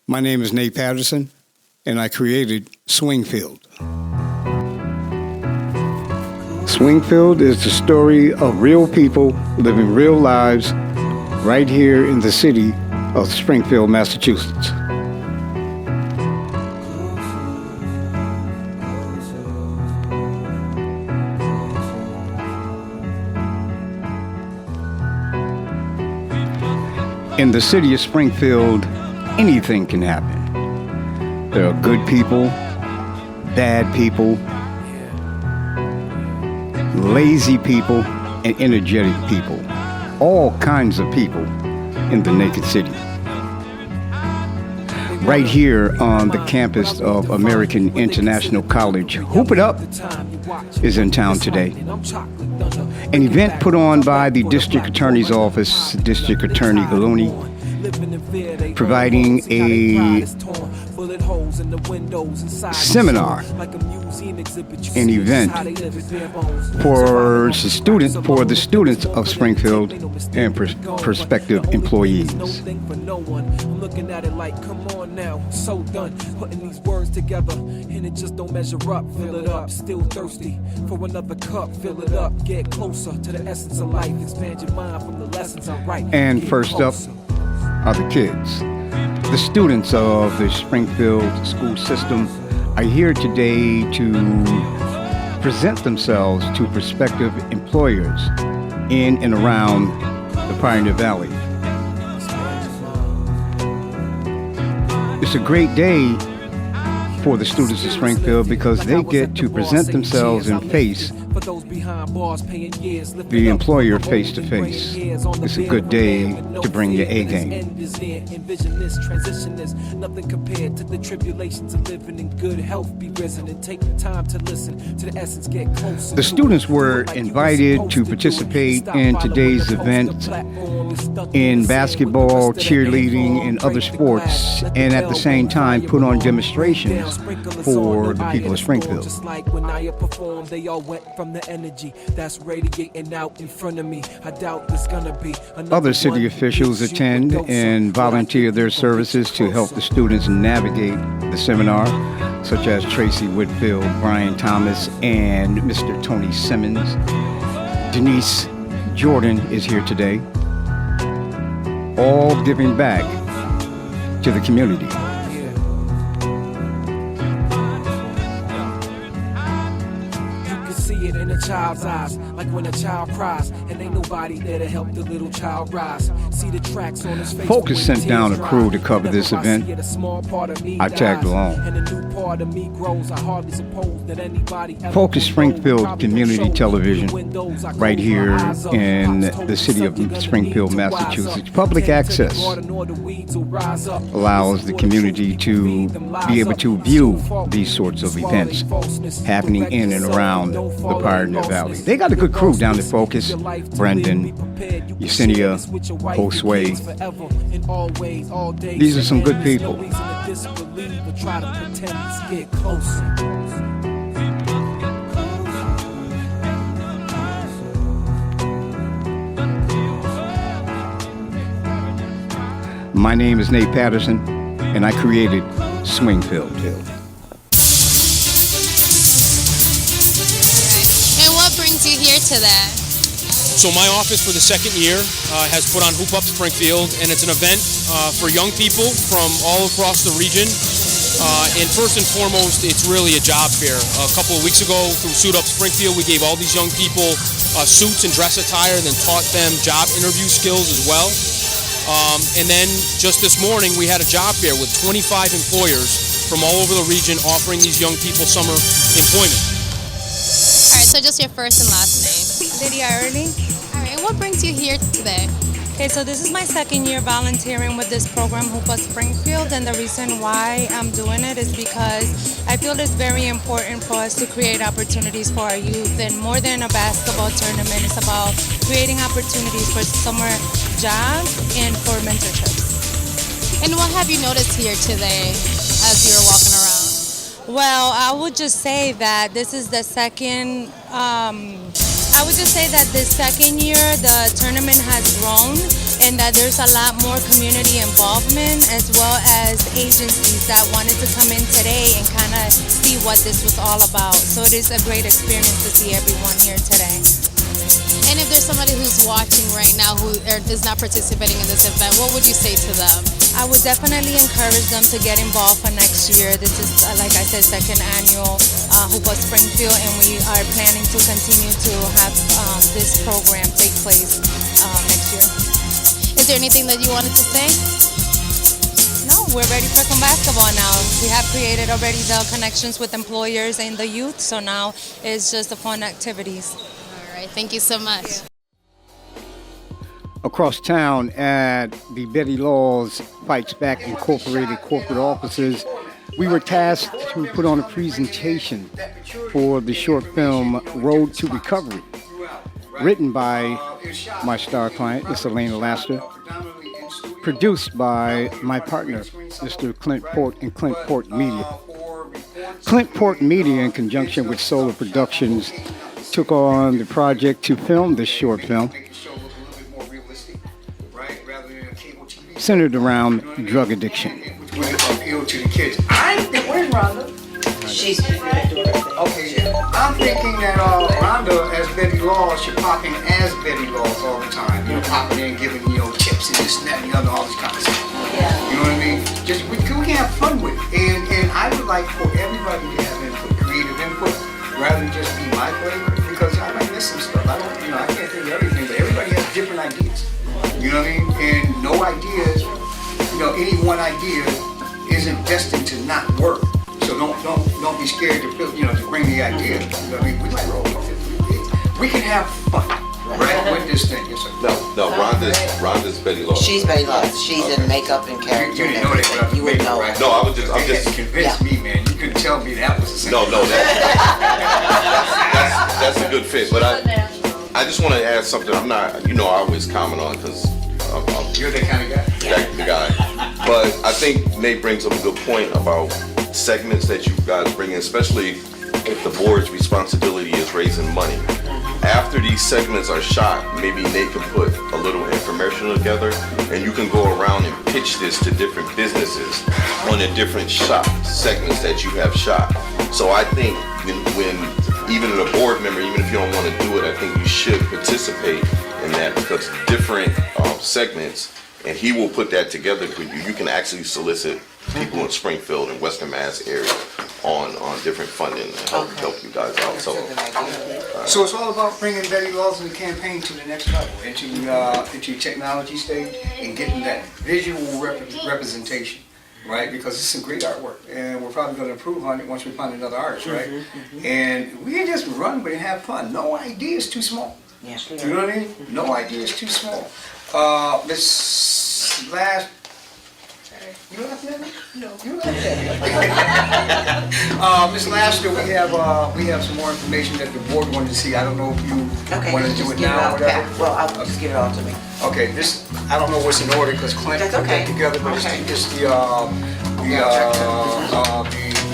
My name is Nate Patterson, and I created Swingfield. Swingfield is the story of real people living real lives right here in the city of Springfield, Massachusetts. In the city of Springfield, anything can happen. There are good people, bad people, lazy people, and energetic people. All kinds of people in the naked city. Right here on the campus of American International College, Hoop It Up is in town today. An event put on by the District Attorney's Office, District Attorney Gallooni, providing a seminar, an event for the students of Springfield and prospective employees. Looking at it like, come on now, so done putting these words together, and it just don't measure up. Fill it up, still thirsty for another cup. Fill it up, get closer to the essence of life. Expand your mind from the lessons I write. And first up are the kids. The students of the Springfield school system are here today to present themselves to prospective employers in and around the Pioneer Valley. It's a great day for the students of Springfield because they get to present themselves and face the employer face to face. It's a good day to bring your A game. Nothing compared to the tribulations of living in good health. Be risen and take the time to listen to the essence, get closer. The students were invited to participate in today's event in basketball, cheerleading, and other sports, and at the same time put on demonstrations for the people of Springfield. Just like when I perform, they all went from the energy that's radiating out in front of me. I doubt there's gonna be other city officials attend and volunteer their services to help the students navigate the seminar, such as Tracy Whitfield, Brian Thomas, and Mr. Tony Simmons. Denise Jordan is here today, all giving back to the community. In a child's eyes, like when a child cries, and ain't nobody there to help the little child rise. See the tracks on his face. Focus sent down a crew to cover this event. I tagged along. Focus Springfield Community Television, right here in the city of Springfield, Massachusetts. Public access allows the community to be able to view these sorts of events happening in and around the Pioneer Valley. They got a good crew down at Focus. Brendan, Yesenia, Josue. These are some good people. My name is Nate Patterson, and I created Swingfield. You here today? So my office for the second year has put on Hoop Up Springfield, and it's an event for young people from all across the region. And first and foremost, it's really a job fair. A couple of weeks ago through Suit Up Springfield, we gave all these young people suits and dress attire, then taught them job interview skills as well. And then just this morning, we had a job fair with 25 employers from all over the region offering these young people summer employment. So just your first and last name. Lydia Early. All right, and what brings you here today? Okay, so this is my second year volunteering with this program, Hoop Up Springfield, and the reason why I'm doing it is because I feel it's very important for us to create opportunities for our youth, and more than a basketball tournament, it's about creating opportunities for summer jobs and for mentorships. And what have you noticed here today as you're walking around? Well, I would just say that this is the second I would just say that this second year, the tournament has grown and that there's a lot more community involvement as well as agencies that wanted to come in today and kind of see what this was all about. So it is a great experience to see everyone here today. And if there's somebody who's watching right now who is not participating in this event, what would you say to them? I would definitely encourage them to get involved for next year. This is, like I said, second annual Up Springfield, and we are planning to continue to have this program take place next year. Is there anything that you wanted to say? No, we're ready for some basketball now. We have created already the connections with employers and the youth, so now it's just the fun activities. All right, thank you so much. Across town at the Betty Laws Fights Back Incorporated corporate offices, we were tasked to put on a presentation for the short film Road to Recovery, written by my star client, Miss Elena Laster, produced by my partner, Mr. Clint Port and Clint Port Media. Clint Port Media, in conjunction with Solar Productions, took on the project to film this short film, centered around drug addiction. Would appeal to the kids. Where's Rhonda? She's Okay, I'm thinking that Rhonda, as Betty Laws, should pop in as Betty Laws all the time. You know, popping in, giving, tips and this and that and the other, all this kind of stuff. Yeah. You know what I mean? Just we can have fun with it. And I would like for everybody to have input, creative input, rather than just be my flavor, because I might miss some stuff. I can't think of everything, but everybody has different ideas. You know what I mean? And no ideas, any one idea isn't destined to not work. So don't be scared to bring the idea. You know what I mean? We like roll. We can have fun, right? With this thing. Yes, sir. No. Rhonda's Betty Laws. She's Betty Laws. She's in makeup and character. You didn't know that, but you would know. Right? No, I'm just. You had to convince me, man. You couldn't tell me that was the same. No, that's a good fit. But I just want to add something. I'm not. I always comment on because. You're the kind of guy. The guy. But I think Nate brings up a good point about segments that you guys bring in, especially if the board's responsibility is raising money. After these segments are shot, maybe Nate can put a little information together and you can go around and pitch this to different businesses on the different shot segments that you have shot. So I think when even a board member, even if you don't want to do it, I think you should participate in that, because different segments, and he will put that together for you. You can actually solicit people in Springfield and Western Mass area on different funding and help you guys out. So it's all about bringing Betty Laws and the campaign to the next level, into technology stage, and getting that visual representation, right? Because it's some great artwork, and we're probably going to improve on it once we find another artist, right? And we can just run with it and have fun. No idea is too small. Yeah. You know what I mean? No idea is too small. Miss Last. You laughing at me? No. You laughing at me? Miss Laster, we have some more information that the board wanted to see. I don't know if you want to do it now or whatever. Well, I'll just give it all to me. Okay, this, I don't know what's in order because Clint put that together, but it's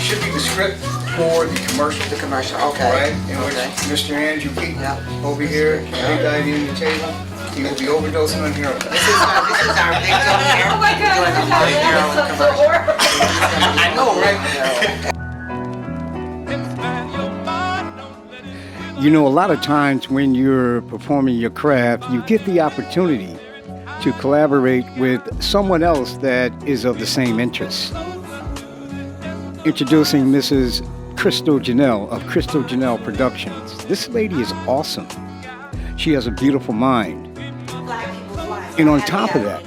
should be the script for the commercial. The commercial, okay. Right? In which Mr. Andrew Keaton over here, big guy in the table, he will be overdosing on heroin. This is our victim here. Oh my God, I know, right? A lot of times when you're performing your craft, you get the opportunity to collaborate with someone else that is of the same interest. Introducing Mrs. Crystal Janelle of Crystal Janelle Productions. This lady is awesome. She has a beautiful mind. And on top of that,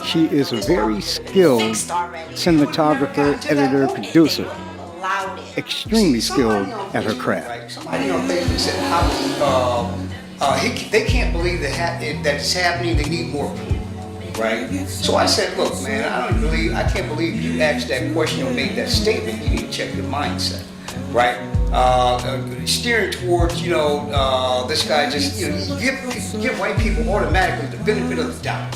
she is a very skilled cinematographer, editor, producer. Extremely skilled at her craft. Somebody on Facebook said, they can't believe that it's happening, they need more proof. Right? So I said, look, man, I can't believe you asked that question or made that statement. You need to check your mindset, right? Steering towards, this guy just, give white people automatically the benefit of the doubt.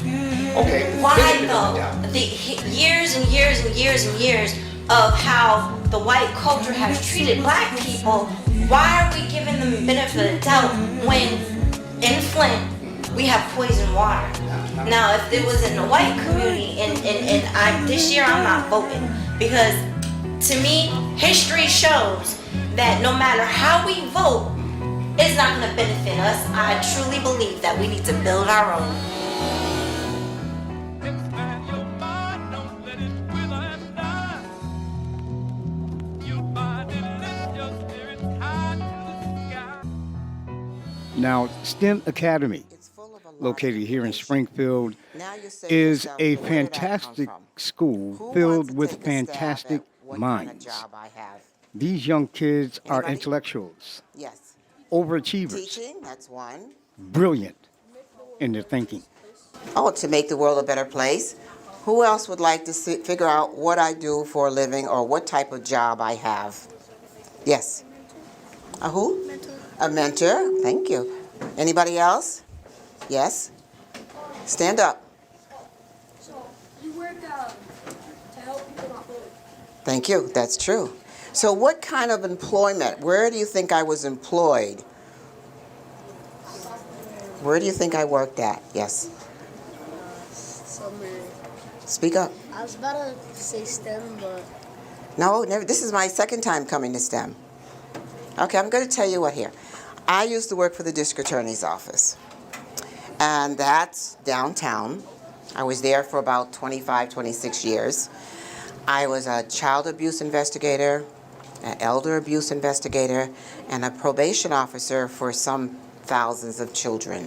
Okay? Why though? The years and years and years and years of how the white culture has treated black people, why are we giving them the benefit of the doubt when in Flint, we have poison water. Now, if it was in the white community, and this year I'm not voting, because to me, history shows that no matter how we vote, it's not going to benefit us. I truly believe that we need to build our own. Now, STEM Academy, located here in Springfield, is a fantastic school filled with fantastic minds. These young kids are intellectuals, overachievers, Teaching, that's one. brilliant in their thinking. Oh, to make the world a better place. Who else would like to figure out what I do for a living or what type of job I have? Yes. A who? Mentor. A mentor. Thank you. Anybody else? Yes. Stand up. So you work to help people not bully. Thank you. That's true. So what kind of employment? Where do you think I was employed? Where do you think I worked at? Yes. Somewhere. Speak up. I was about to say STEM, but No, never. This is my second time coming to STEM. Okay, I'm going to tell you what here. I used to work for the district attorney's office, and that's downtown. I was there for about 25, 26 years. I was a child abuse investigator, an elder abuse investigator, and a probation officer for some thousands of children,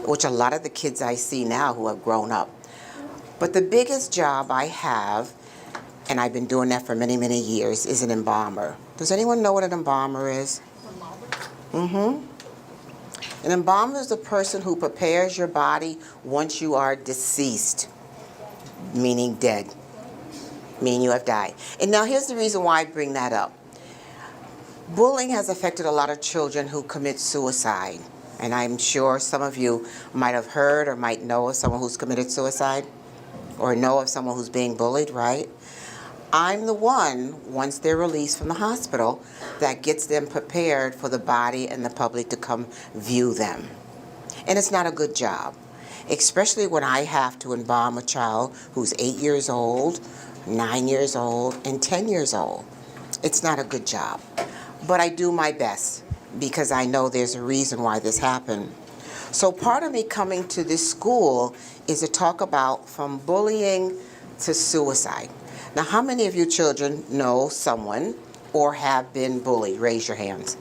which a lot of the kids I see now who have grown up. But the biggest job I have, and I've been doing that for many, many years, is an embalmer. Does anyone know what an embalmer is? Mm-hmm. An embalmer is the person who prepares your body once you are deceased, meaning dead, meaning you have died. And now here's the reason why I bring that up. Bullying has affected a lot of children who commit suicide. And I'm sure some of you might have heard or might know of someone who's committed suicide or know of someone who's being bullied, right? I'm the one, once they're released from the hospital, that gets them prepared for the body and the public to come view them. And it's not a good job, especially when I have to embalm a child who's 8 years old, 9 years old, and 10 years old. It's not a good job. But I do my best because I know there's a reason why this happened. So part of me coming to this school is to talk about from bullying to suicide. Now, how many of you children know someone or have been bullied? Raise your hands.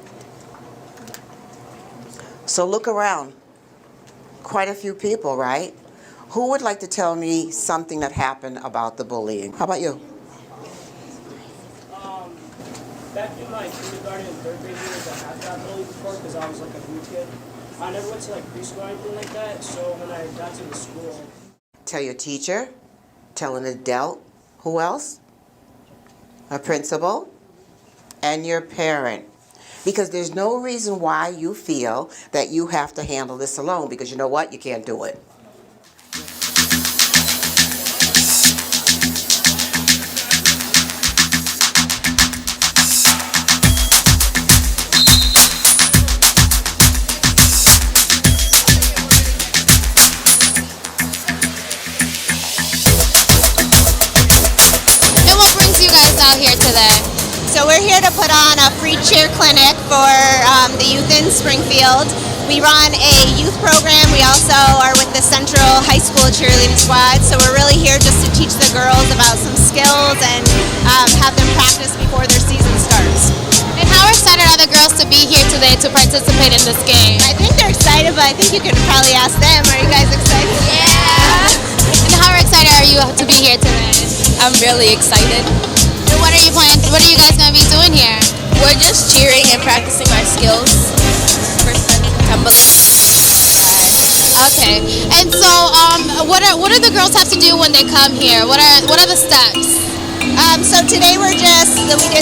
So look around. Quite a few people, right? Who would like to tell me something that happened about the bullying? How about you? Back in my kindergarten and third grade years, I have got bullied before because I was like a new kid. I never went to like preschool or anything like that, so when I got to the school. Tell your teacher, tell an adult. Who else? A principal and your parent. Because there's no reason why you feel that you have to handle this alone, because you know what? You can't do it. Out here today? So we're here to put on a free cheer clinic for the youth in Springfield. We run a youth program. We also are with the Central High School cheerleading squad. So we're really here just to teach the girls about some skills and have them practice before their season starts. And how excited are the girls to be here today to participate in this game? I think they're excited, but I think you can probably ask them. Are you guys excited? Yeah. And how excited are you to be here today? I'm really excited. What are you planning? What are you guys going to be doing here? We're just cheering and practicing our skills for September. Okay. And so, what do the girls have to do when they come here? What are the steps? So today we did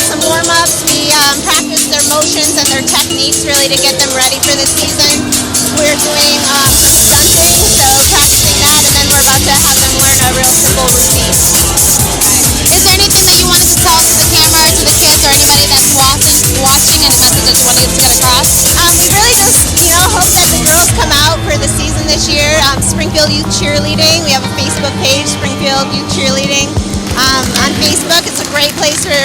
some warm-ups. We practiced their motions and their techniques really to get them ready for the season. We're doing stunting, so practicing that, and then we're about to have them learn a real simple routine. Is there anything that you wanted to tell to the camera, to the kids, or anybody that's watching and has you just wanted to get across? We really just, hope that the girls come out for the season this year. Springfield Youth Cheerleading, we have a Facebook page, Springfield Youth Cheerleading. On Facebook, it's a great place for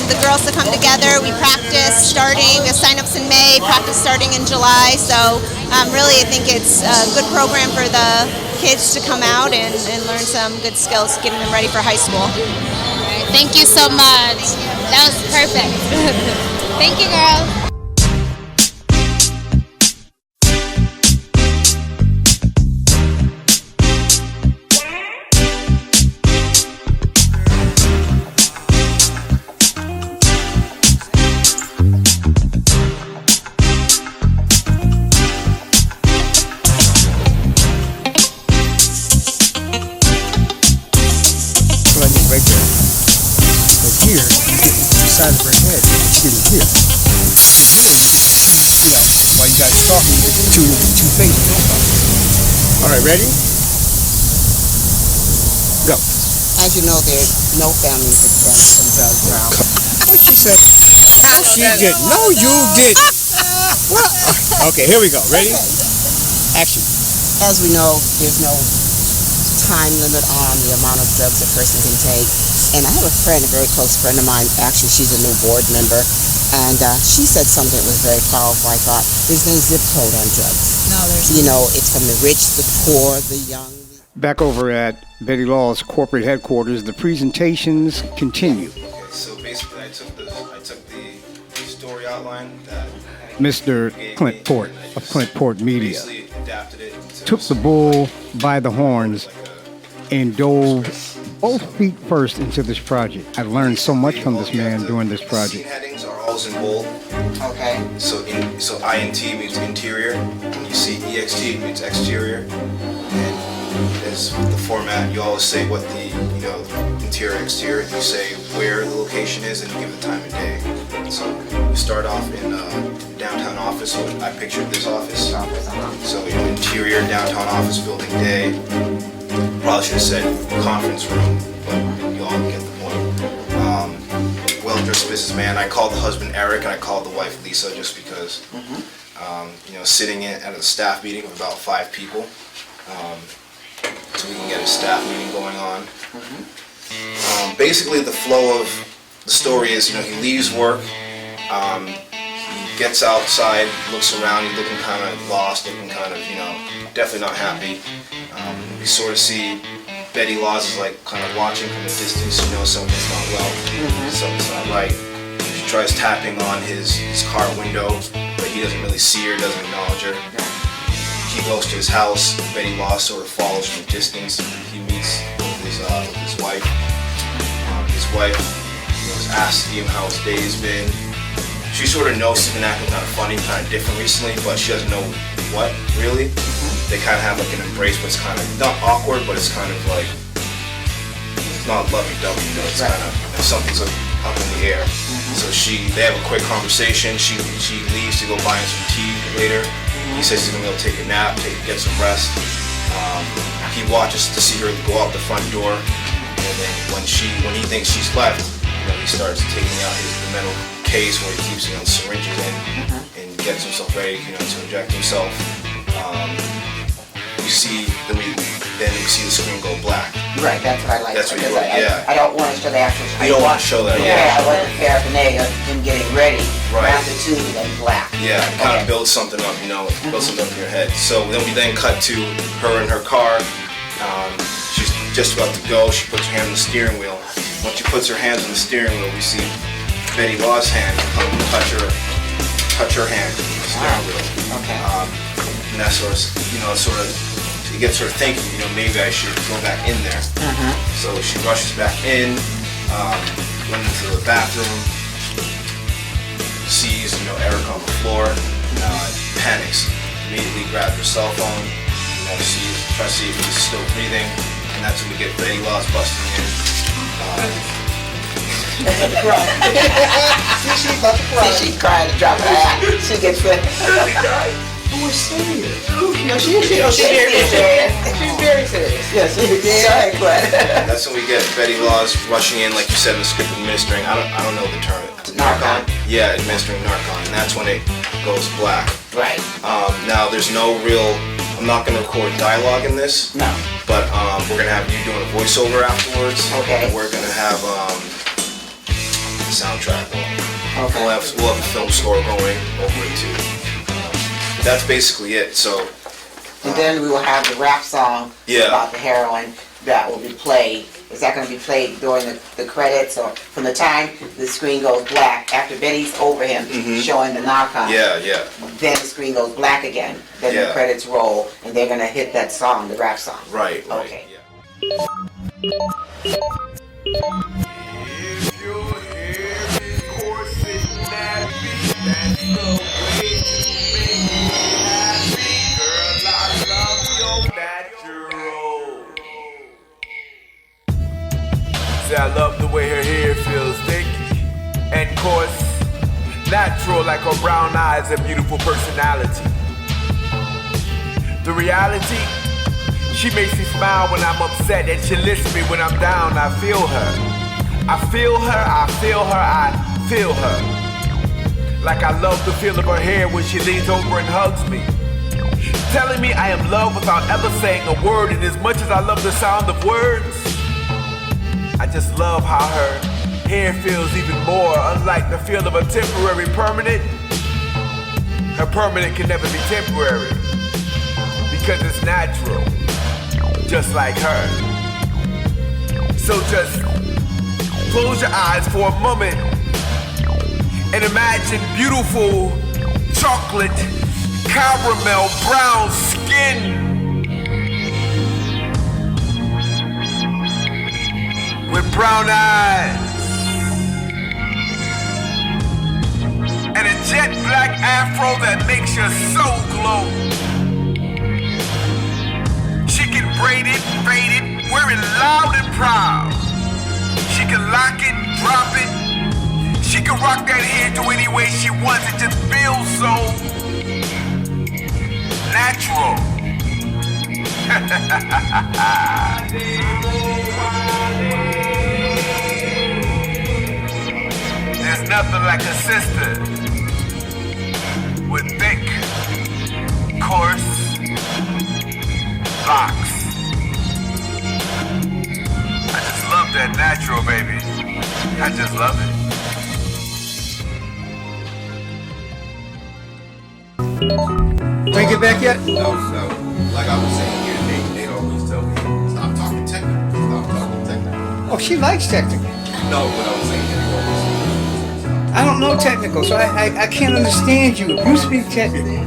the girls to come together. We practice starting, sign-ups in May, practice starting in July. So really, I think it's a good program for the kids to come out and learn some good skills, getting them ready for high school. Thank you so much. That was perfect. Thank you, girls. Right there. Because here, you get the side of her head, it's getting here. While you guys are talking, you get two faces. All right, ready? Go. As you know, there's no families exempt from drugs around. What she said? She did. No, you did. Well, okay, here we go. Ready? Action. As we know, there's no time limit on the amount of drugs a person can take. And I have a friend, a very close friend of mine, actually she's a new board member, and she said something that was very powerful. I thought, there's no zip code on drugs. No, there's it's from the rich, the poor, the young. Back over at Betty Law's corporate headquarters, the presentations continue. Okay, so basically I took the story outline that Mr. Clint Port of Clint Port Media basically adapted it into took the bull by the horns and dove both feet first into this project. I learned so much from this man during this Scene project. headings are always in bold. Okay. So INT means interior. You see EXT means exterior. And as the format, you always say what the interior, exterior. You say where the location is and you give the time of day. So we start off in downtown office. So I pictured this office. So interior downtown office building day. Probably should have said conference room, but you all get the point. Well-dressed businessman. I called the husband Eric and I called the wife Lisa just because, sitting in at a staff meeting of about 5 people, so we can get a staff meeting going on. Basically, the flow of the story is, he leaves work, he gets outside, looks around, he's looking kind of lost, looking kind of, definitely not happy. We sort of see Betty Laws is like kind of watching from a distance, something's not well, something's not right. She tries tapping on his car window, but he doesn't really see her, doesn't acknowledge her. He goes to his house, Betty Laws sort of follows from a distance. He meets with his wife. His wife is asking him how his day has been. She sort of knows he's been acting kind of funny, kind of different recently, but she doesn't know what, really. They kind of have like an embrace, but it's kind of not awkward, but it's kind of like, it's not lovey-dovey, it's kind of, something's up in the air. So they have a quick conversation. She leaves to go buy him some tea later. He says he's gonna go take a nap, get some rest. He watches to see her go out the front door, and then when he thinks she's left, he starts taking out the metal case where he keeps syringes in and gets himself ready, to inject himself. Then we see the screen go black. Right, that's what I like. That's what you because I don't want to show the actual. You don't want to show that. Yeah, I want the paraphernalia of him getting ready. Right. After 2 and black. Yeah, it kind of builds something up, builds something up in your head. So then we cut to her in her car. She's just about to go. She puts her hand on the steering wheel. Once she puts her hands on the steering wheel, we see Betty Law's hand come and touch her hand on the steering wheel. Okay. And that sort of, it gets her thinking, maybe I should go back in there. So she rushes back in, runs into the bathroom, sees, Eric on the floor, panics, immediately grabs her cell phone, tries to see if he's still breathing, and that's when we get Betty Laws busting in. She's about to cry. She's crying to drop her hat. She gets fit. was serious. No, she's very serious. She's very serious. Yes, That's when we get Betty Laws rushing in, like you said in the script, administering. I don't know the term. Narcon. Yeah, administering Narcon, and that's when it goes black. Right. Now there's no real. I'm not going to record dialogue in this. No. But we're going to have you doing a voiceover afterwards. Okay. And we're going to have the soundtrack going. Okay. We'll have a film score going over it too. That's basically it. So. And then we will have the rap song about the heroine that will be played. Is that going to be played during the credits, or from the time the screen goes black, after Betty's over him showing the Narcon? Yeah. Then the screen goes black again. Then the credits roll, and they're going to hit that song, the rap song. Right. Okay. Yeah. I love the way her hair feels thick and coarse, natural like her brown eyes and beautiful personality. The reality, she makes me smile when I'm upset, and she lifts me when I'm down. I feel her. I feel her, I feel her, I feel her. Like I love the feel of her hair when she leans over and hugs me, telling me I am loved without ever saying a word. And as much as I love the sound of words, I just love how her hair feels even more. Unlike the feel of a temporary permanent, her permanent can never be temporary, because it's natural, just like her. So just close your eyes for a moment and imagine beautiful chocolate, caramel brown skin with brown eyes and a jet black afro that makes your soul glow. She can braid it, fade it, wear it loud and proud. She can lock it, drop it. She can rock that hair to any way she wants. It just feels so natural. There's nothing like a sister with thick, coarse locks. I just love that natural, baby. I just love it. Ain't get back yet? No. Like I was saying here, they always tell me, stop talking technical. Stop talking technical. Oh, she likes technical. No, what I was saying here, I don't know technical, so I can't understand you. If you speak technical,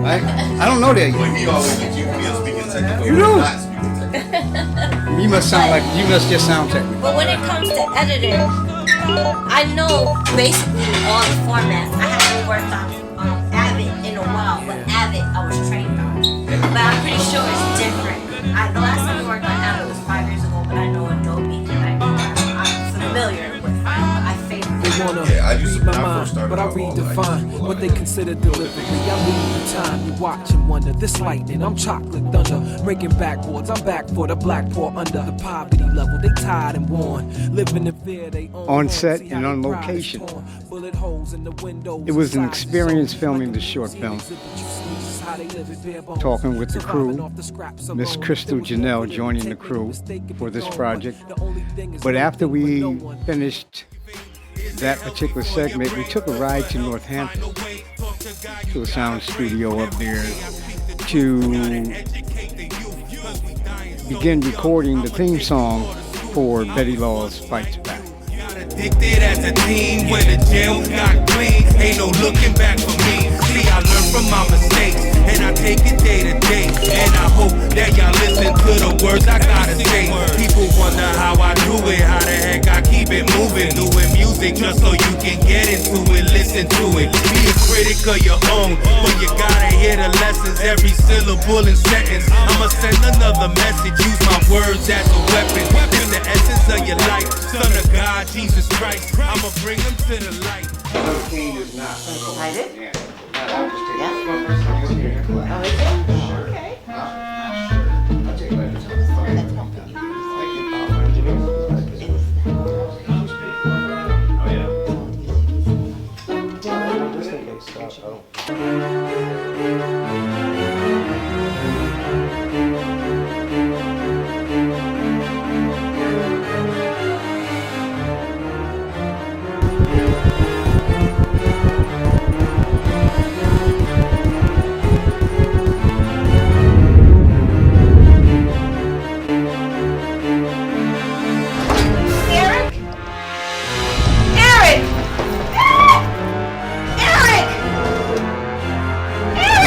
I don't know that yet. Well, he always gets you speaking technical. You do? Not speaking technical. You must just sound technical. But when it comes to editing, I know basically all the formats. I haven't worked on Avid in a while, but Avid I was trained on. But I'm pretty sure it's different. The last time I worked on Avid was 5 years ago, but I know Adobe and I'm familiar with Final. I favor it. They wanna read my mind, but I redefine what they consider delivery. I leave the time, you watch and wonder. This lightning, I'm chocolate thunder. Breaking backboards, I'm back for the black pour under the poverty level. They tired and worn, living in fear they own. On set and on location. It was an experience filming the short film. Talking with the crew, Miss Crystal Janelle joining the crew for this project. But after we finished that particular segment, we took a ride to Northampton, to a sound studio up there, to begin recording the theme song for Betty Laws Fights Back. Addicted as a teen when the jail got clean. Ain't no looking back for me. See, I learn from my mistakes and I take it day to day. And I hope that y'all listen to the words I gotta say. People wonder how I do it, how the heck I keep it moving. Doing music just so you can get into it, listen to it. Be a critic of your own, but you gotta hear the lessons, every syllable and sentence. I'ma send another message, use my words as a weapon. It's the essence of your life, Son of God, Jesus Christ. I'ma bring them to the light. Yeah. class. Oh, is it? Okay. I'll take later. Eric? Eric! Eric! Eric!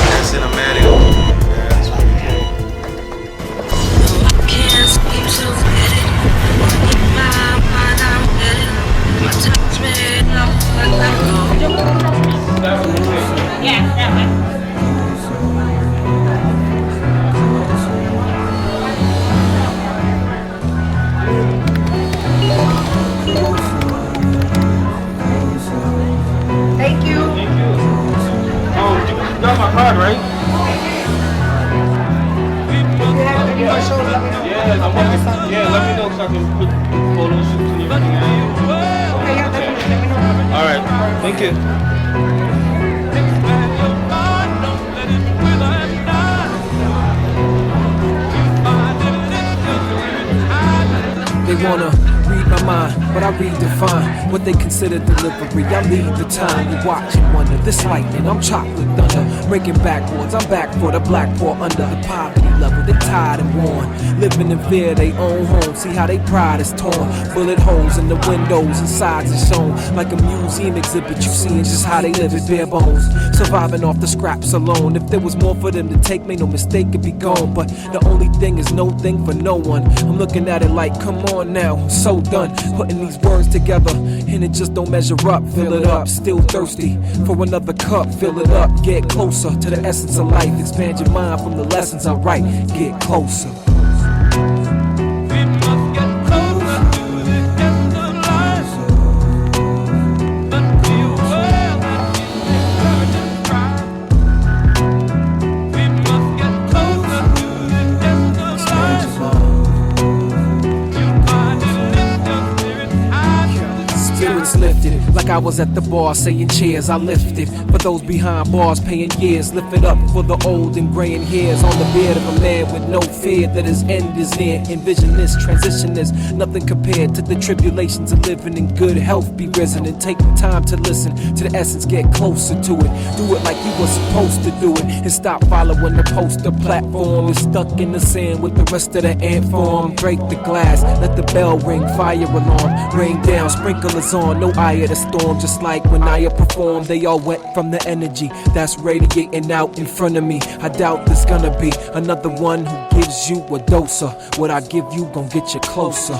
That's cinematic. Yeah, that's pretty cool. Yeah, that one. Thank you. Oh, you got my card, right? Yeah, let me know so I can put photo shoots and everything. All right, thank you. They wanna read my mind, but I redefine what they consider delivery. I lead the time. You watch and wonder. This lightning, I'm chocolate thunder. Breaking backwards, I'm back for the black pour under the poverty level. They tired and worn, living in fear. They own home. See how they pride is torn. Bullet holes in the windows and sides are shown like a museum exhibit. You seeing just how they live it, bare bones, surviving off the scraps alone. If there was more for them to take, make no mistake, it'd be gone. But the only thing is no thing for no one. I'm looking at it like, come on now, I'm so done putting these words together, and it just don't measure up. Fill it up, still thirsty for another cup. Fill it up, get closer to the essence of life. Expand your mind from the lessons I write. Get closer. Lifted like I was at the bar saying cheers. I lifted for those behind bars paying years. Lift it up for the old and graying hairs on the beard of a man with no fear that his end is near. Envision this transition is nothing compared to the tribulations of living in good health. Be risen and take the time to listen to the essence. Get closer to it. Do it like you were supposed to do it, and stop following the poster platform. You're stuck in the sand with the rest of the ant form. Break the glass, let the bell ring, fire alarm, rain down, sprinklers on. No eye of the storm, just like when I perform. They all wet from the energy that's radiating out in front of me. I doubt there's gonna be another one who gives you a dose of what I give you, gon' get you closer.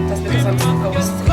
That's because I was